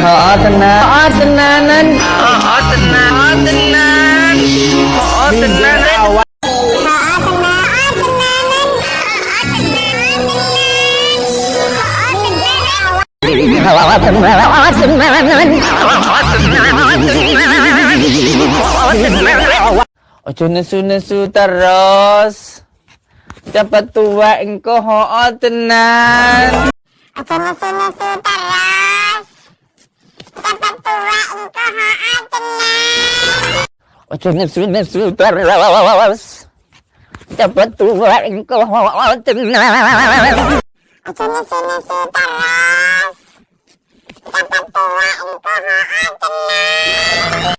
tenanan. Ojo nesu-nesu terus. Cepat tua engko ho tenan. Ojo nesu-nesu terus. Cepat tua engko ho tenan. Ojo nesu-nesu terus. Cepat tua engko ho tenan. Ojo nesu-nesu terus. Cepat tua engko ho tenan.